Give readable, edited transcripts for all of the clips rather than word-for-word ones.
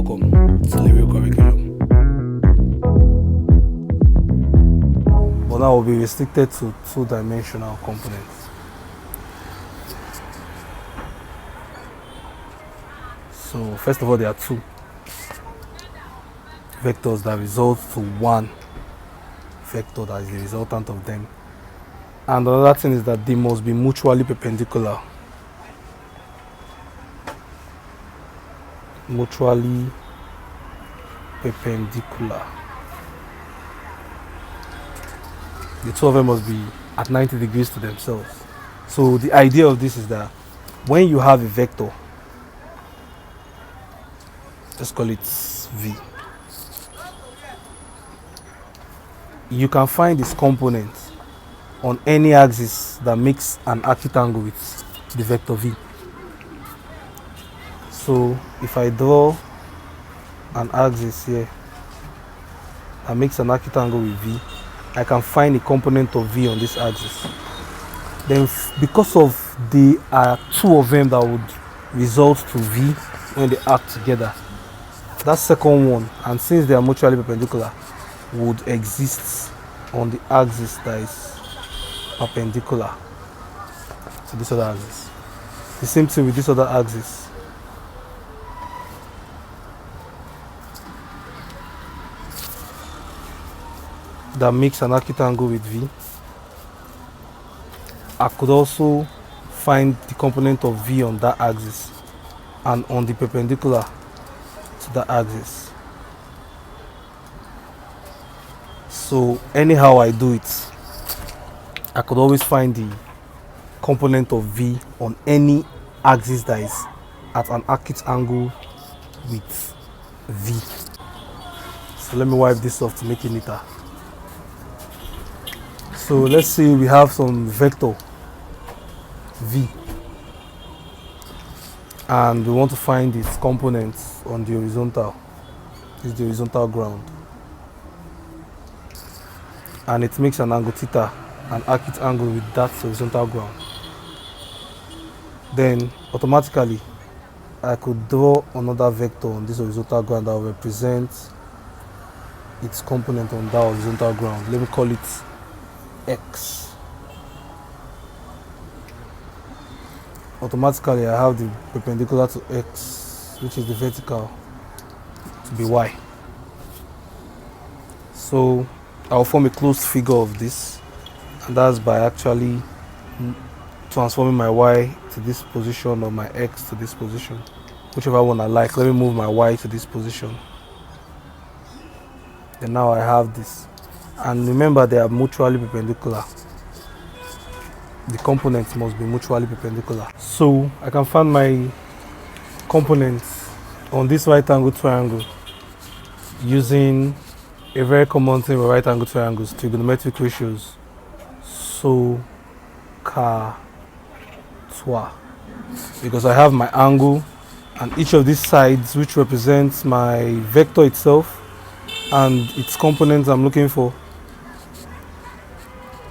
Welcome to the real curriculum. But now we'll be restricted to two-dimensional components. So first of all, there are two vectors that result to one vector that is the resultant of them. And another thing is that they must be mutually perpendicular. Mutually perpendicular. The two of them must be at 90 degrees to themselves. So the idea of this is that when you have a vector, let's call it V, you can find its component on any axis that makes an acute angle with the vector V. So if I draw an axis here that makes an acute angle with V, I can find a component of V on this axis. Then because of there are two of them that would result to V when they act together, that second one, and since they are mutually perpendicular, would exist on the axis that is perpendicular to this other axis. The same thing with this other axis. That makes an acute angle with V. I could also find the component of V on that axis and on the perpendicular to that axis. So anyhow I do it, I could always find the component of V on any axis that is at an acute angle with V. So let me wipe this off to make it neater. So let's say we have some vector V and we want to find its components on the horizontal. This is the horizontal ground. And it makes an angle theta, an acute angle with that horizontal ground. Then automatically I could draw another vector on this horizontal ground that will represent its component on that horizontal ground. Let me call it X. Automatically I have the perpendicular to X, which is the vertical, to be Y. So I'll form a closed figure of this, and that's by actually transforming my Y to this position or my X to this position, whichever one I like. Let me move my Y to this position. And now I have this. And remember, they are mutually perpendicular. The components must be mutually perpendicular. So I can find my components on this right angle triangle using a very common thing with right angle triangles, trigonometric ratios. So because I have my angle and each of these sides, which represents my vector itself and its components I'm looking for,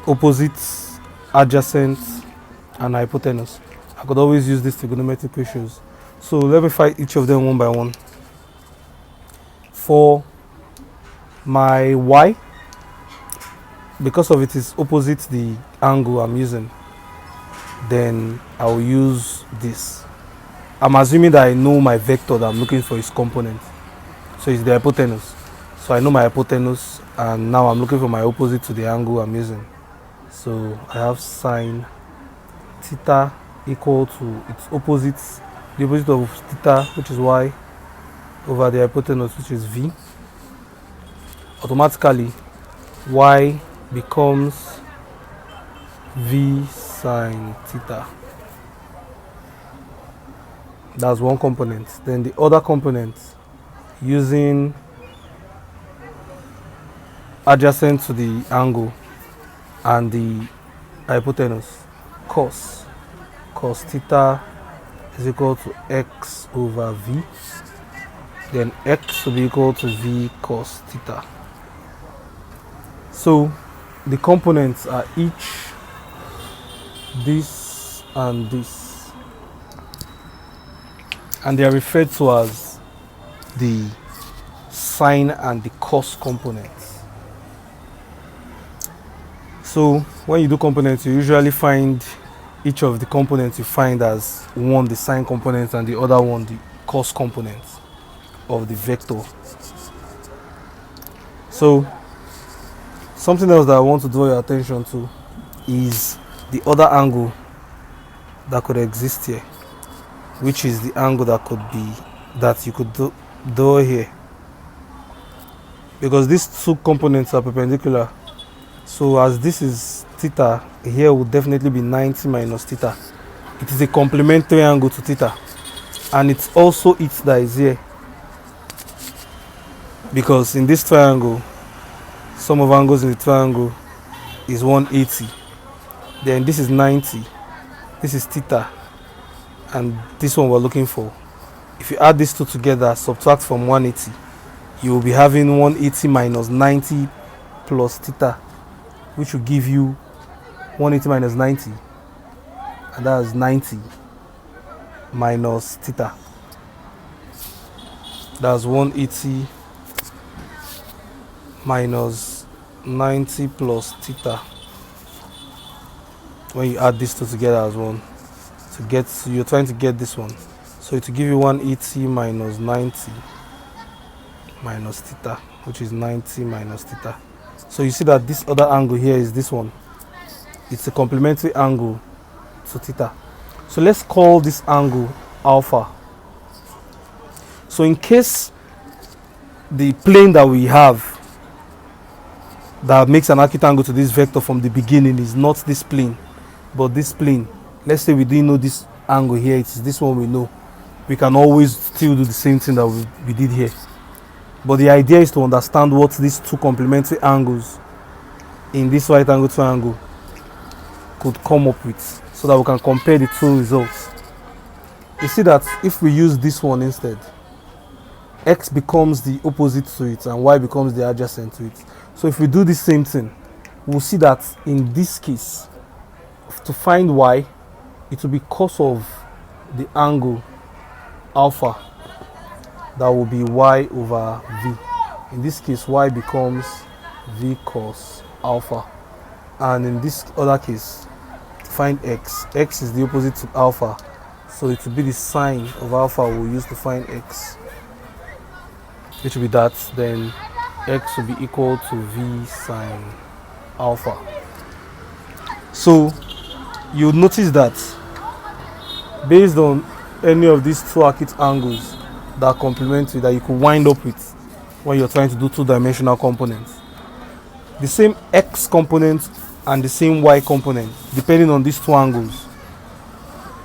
opposites, adjacent, and hypotenuse. I could always use these trigonometric ratios. So let me find each of them one by one. For my Y, because of it is opposite the angle I'm using, then I will use this. I'm assuming that I know my vector that I'm looking for its component. So it's the hypotenuse. So I know my hypotenuse, and now I'm looking for my opposite to the angle I'm using. So I have sine theta equal to its opposite, the opposite of theta, which is Y, over the hypotenuse, which is V. Automatically, Y becomes V sine theta. That's one component. Then the other component, using adjacent to the angle and the hypotenuse, cos theta is equal to X over V. Then X will be equal to V cos theta. So the components are each this and this, and they are referred to as the sine and the cos components. So when you do components, you usually find each of the components you find as one the sine component and the other one the cos component of the vector. So something else that I want to draw your attention to is the other angle that could exist here, which is the angle that you could draw here, because these two components are perpendicular. So as this is theta, here will definitely be 90 minus theta. It is a complementary angle to theta, and it's also it that is here, because in this triangle, sum of angles in the triangle is 180. Then this is 90, this is theta, and this one we're looking for. If you add these two together, subtract from 180, you will be having 180 minus 90 plus theta, which will give you 180 minus 90, and that is 90 minus theta. That's 180 minus 90 plus theta. When you add these two together as one, you're trying to get this one, so it will give you 180 minus 90 minus theta, which is 90 minus theta. So you see that this other angle here is this one. It's a complementary angle to theta. So let's call this angle alpha. So in case the plane that we have that makes an acute angle to this vector from the beginning is not this plane, but this plane, let's say we didn't know this angle here, it's this one we know, we can always still do the same thing that we did here. But the idea is to understand what these two complementary angles in this right angle triangle could come up with, so that we can compare the two results. You see that if we use this one instead, x becomes the opposite to it and y becomes the adjacent to it. So if we do the same thing, we'll see that in this case, to find y, it will be cos of the angle alpha. That will be y over v. In this case, y becomes v cos alpha. And in this other case, to find x is the opposite to alpha, so it will be the sine of alpha we'll use to find x, which will be that. Then x will be equal to v sine alpha. So you'll notice that based on any of these two acute angles that are complementary that you could wind up with when you're trying to do two-dimensional components, the same x component and the same y component, depending on these two angles,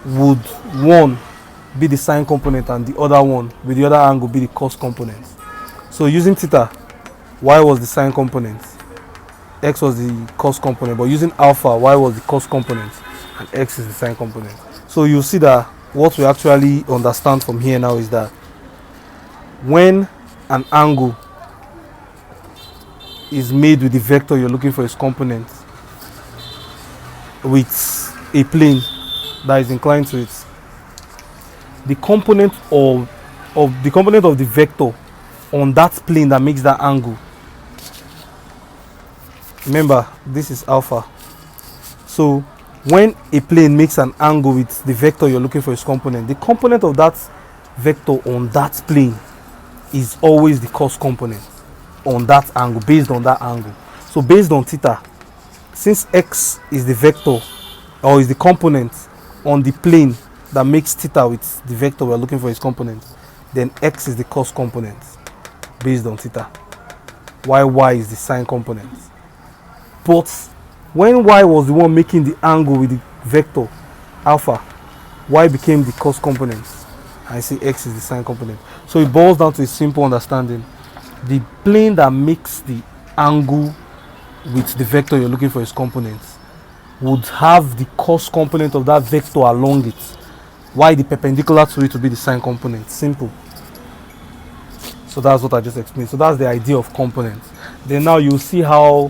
would one be the sine component and the other one with the other angle be the cos component. So using theta, y was the sine component, x was the cos component, but using alpha, y was the cos component and x is the sine component. So you'll see that what we actually understand from here now is that when an angle is made with the vector you're looking for its component with a plane that is inclined to it, the component of the vector on that plane that makes that angle, remember this is alpha, so when a plane makes an angle with the vector you're looking for its component, the component of that vector on that plane is always the cos component on that angle, based on that angle. So based on theta, since x is the vector or is the component on the plane that makes theta with the vector we're looking for its component, then x is the cos component based on theta, while y is the sine component. But when y was the one making the angle with the vector alpha, y became the cos component, I say x is the sine component. So it boils down to a simple understanding. The plane that makes the angle with the vector you're looking for its components would have the cos component of that vector along it, while the perpendicular to it will be the sine component. Simple. So that's what I just explained. So that's the idea of components. Then now you'll see how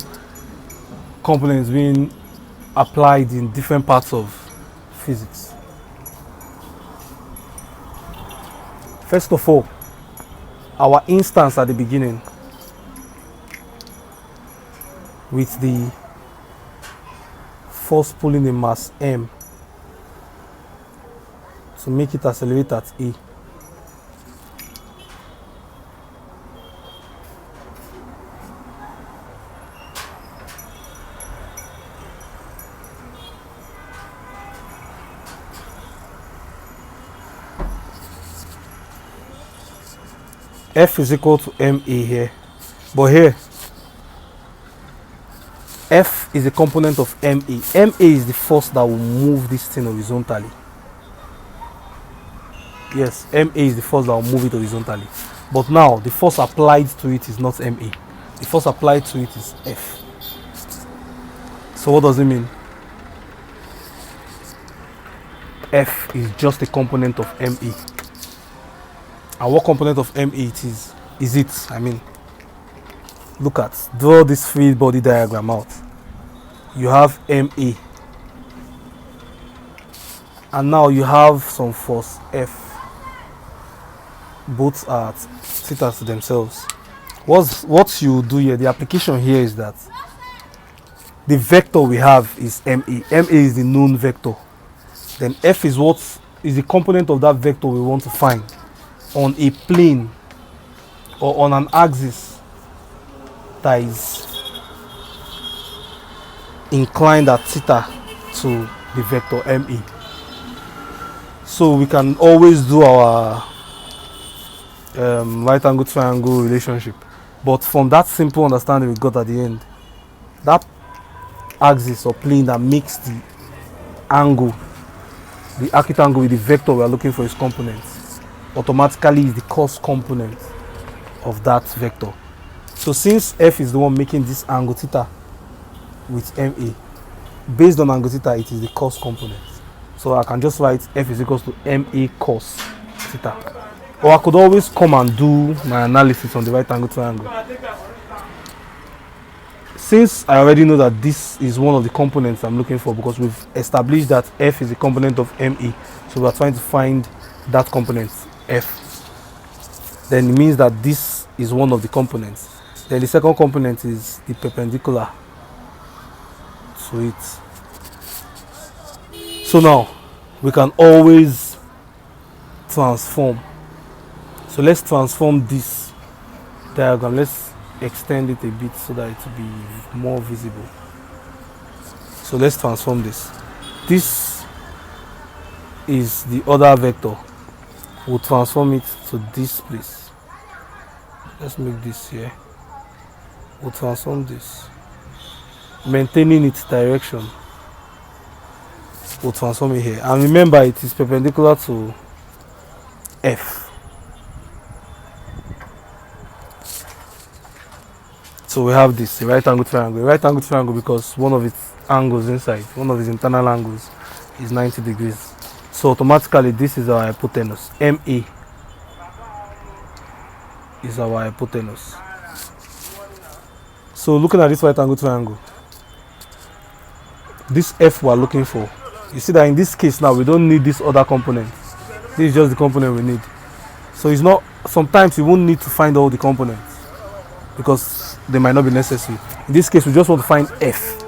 components being applied in different parts of physics. First of all, our instance at the beginning with the force pulling the mass M to make it accelerate at A. F is equal to MA here, but here F is a component of MA. MA is the force that will move this thing horizontally. Yes, MA is the force that will move it horizontally. But now the force applied to it is not MA. The force applied to it is F. So what does it mean? F is just a component of MA. And what component of MA it is? Look at, draw this free body diagram out. You have MA. And now you have some force F. Both are theta to themselves. What you do here, the application here is that the vector we have is MA. MA is the known vector. Then F is what is the component of that vector we want to find on a plane or on an axis that is inclined at theta to the vector MA. So we can always do our right angle triangle relationship, but from that simple understanding we got at the end, that axis or plane that makes the angle, the acute angle with the vector we are looking for its components, automatically is the cos component of that vector. So since F is the one making this angle theta with MA, based on angle theta it is the cos component. So I can just write F is equals to MA cos theta. Or I could always come and do my analysis on the right angle triangle. Since I already know that this is one of the components I'm looking for, because we've established that F is a component of MA, so we're trying to find that component F, then it means that this is one of the components. Then the second component is the perpendicular to it. So now we can always transform. So let's transform this diagram. Let's extend it a bit so that it will be more visible. So let's transform this. This is the other vector. We'll transform it to this place. Let's make this here. We'll transform this, maintaining its direction. We'll transform it here, and remember it is perpendicular to F. So we have this, a right angle triangle. A right angle triangle because one of its angles inside, one of its internal angles is 90 degrees. So automatically this is our hypotenuse. MA is our hypotenuse. So looking at this right angle triangle, this F we are looking for, you see that in this case now we don't need this other component. This is just the component we need. So it's not, sometimes you won't need to find all the components because they might not be necessary. In this case we just want to find F,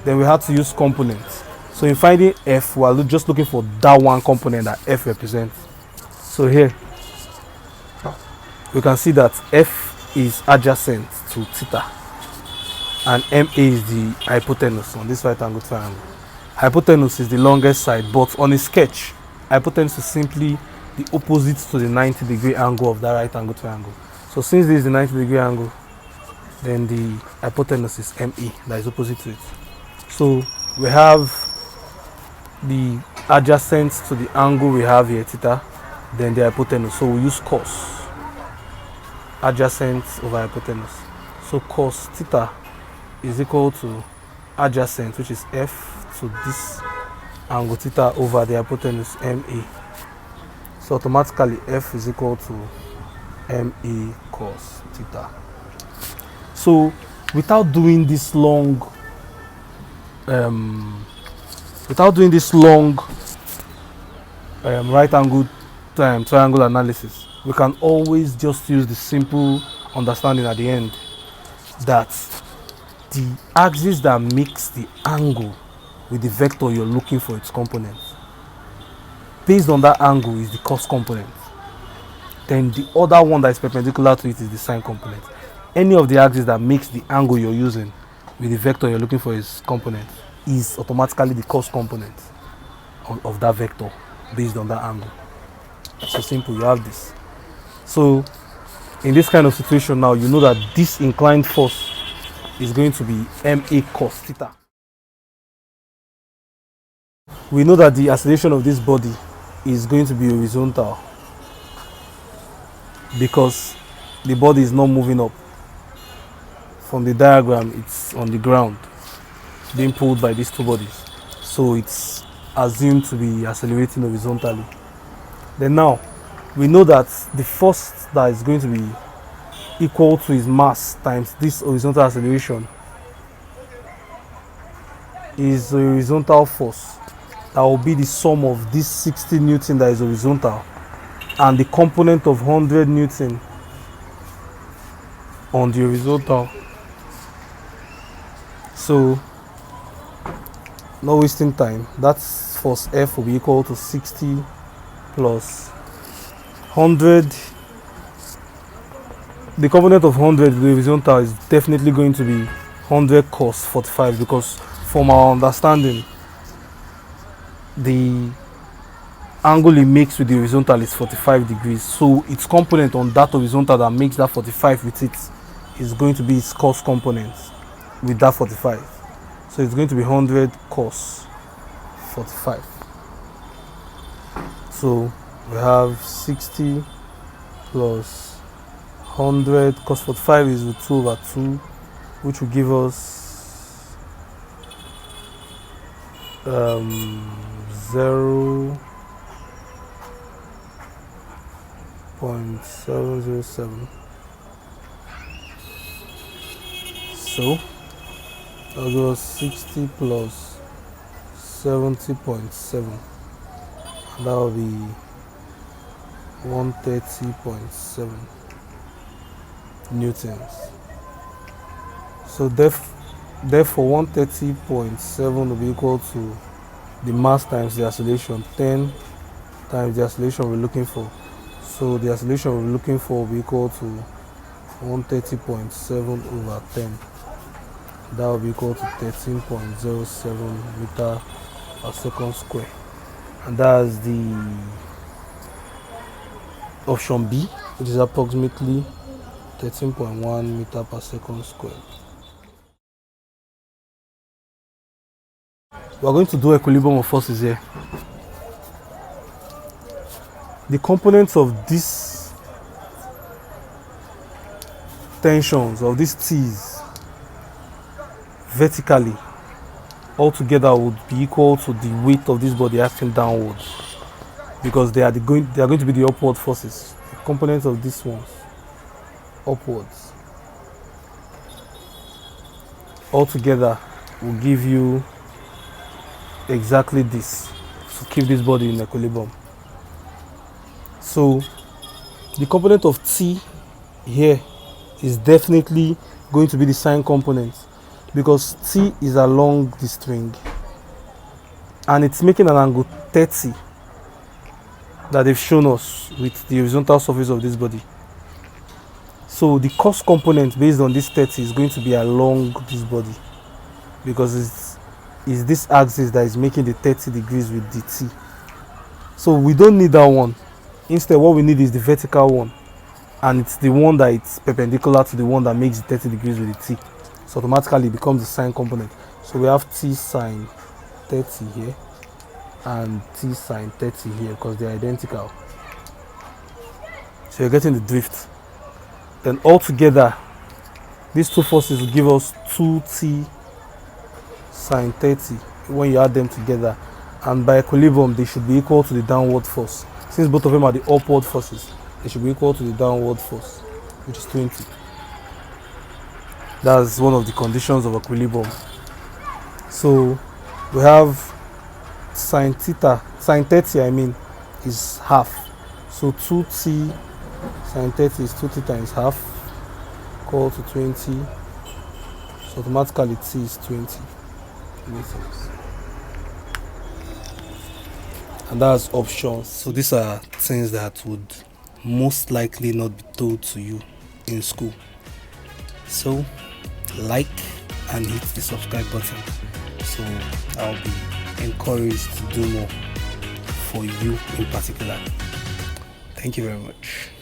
then we have to use components. So in finding F we are just looking for that one component that F represents. So here we can see that F is adjacent to theta and MA is the hypotenuse on this right angle triangle. Hypotenuse is the longest side, but on a sketch hypotenuse is simply the opposite to the 90 degree angle of that right angle triangle. So since this is the 90 degree angle, then the hypotenuse is ME, that is opposite to it. So we have the adjacent to the angle we have here, theta, then the hypotenuse. So we use cos, adjacent over hypotenuse. So cos theta is equal to adjacent, which is F, to this angle theta over the hypotenuse ME. So automatically F is equal to ME cos theta. So without doing this long right angle triangle analysis, we can always just use the simple understanding at the end that the axis that makes the angle with the vector you're looking for its components, based on that angle, is the cos component. Then the other one that is perpendicular to it is the sine component. Any of the axes that makes the angle you're using with the vector you're looking for its component is automatically the cos component of that vector based on that angle. So simple, you have this. So in this kind of situation now, you know that this inclined force is going to be ma cos theta. We know that the acceleration of this body is going to be horizontal because the body is not moving up. From the diagram, it's on the ground being pulled by these two bodies, so it's assumed to be accelerating horizontally. Then now we know that the force that is going to be equal to his mass times this horizontal acceleration is the horizontal force that will be the sum of this 60 Newton that is horizontal and the component of 100 Newton on the horizontal. So, not wasting time, that's force F will be equal to 60 plus 100. The component of 100, the horizontal, is definitely going to be 100 cos 45 because from our understanding, the angle it makes with the horizontal is 45 degrees. So its component on that horizontal that makes that 45 with it is going to be its cos component with that 45. So it's going to be 100 cos 45. So we have 60 plus 100 cos 45 is root 2 over 2, which will give us 0.707. So that will give us 60 plus 70.7, and that will be 130.7 newtons. So therefore 130.7 will be equal to the mass times the acceleration, 10 times the acceleration we're looking for. So the acceleration we're looking for will be equal to 130.7 over 10. That will be equal to 13.07 meter per second square. And that's the option B, which is approximately 13.1 meter per second square. We are going to do equilibrium of forces here. The components of these tensions, of these T's, vertically, altogether would be equal to the weight of this body acting downwards, because they are going to be the upward forces. The components of these ones, upwards, altogether will give you exactly this to keep this body in equilibrium. So the component of T here is definitely going to be the sine component, because T is along the string and it's making an angle 30 that they've shown us with the horizontal surface of this body. So the cos component based on this 30 is going to be along this body, because it's this axis that is making the 30 degrees with the T. So we don't need that one. Instead, what we need is the vertical one, and it's the one that it's perpendicular to the one that makes the 30 degrees with the T. So automatically it becomes the sine component. So we have T sine 30 here and T sine 30 here because they're identical. So you're getting the drift. Then altogether, these two forces will give us 2T sine 30 when you add them together, and by equilibrium they should be equal to the downward force. Since both of them are the upward forces, they should be equal to the downward force, which is 20. That's one of the conditions of equilibrium. So we have sine theta, sine 30 I mean, is half. So 2T Sine 30 is 2 theta times half, equal to 20. So automatically t is 20 meters. And that's options. So these are things that would most likely not be told to you in school. So like and hit the subscribe button, so I'll be encouraged to do more for you in particular. Thank you very much.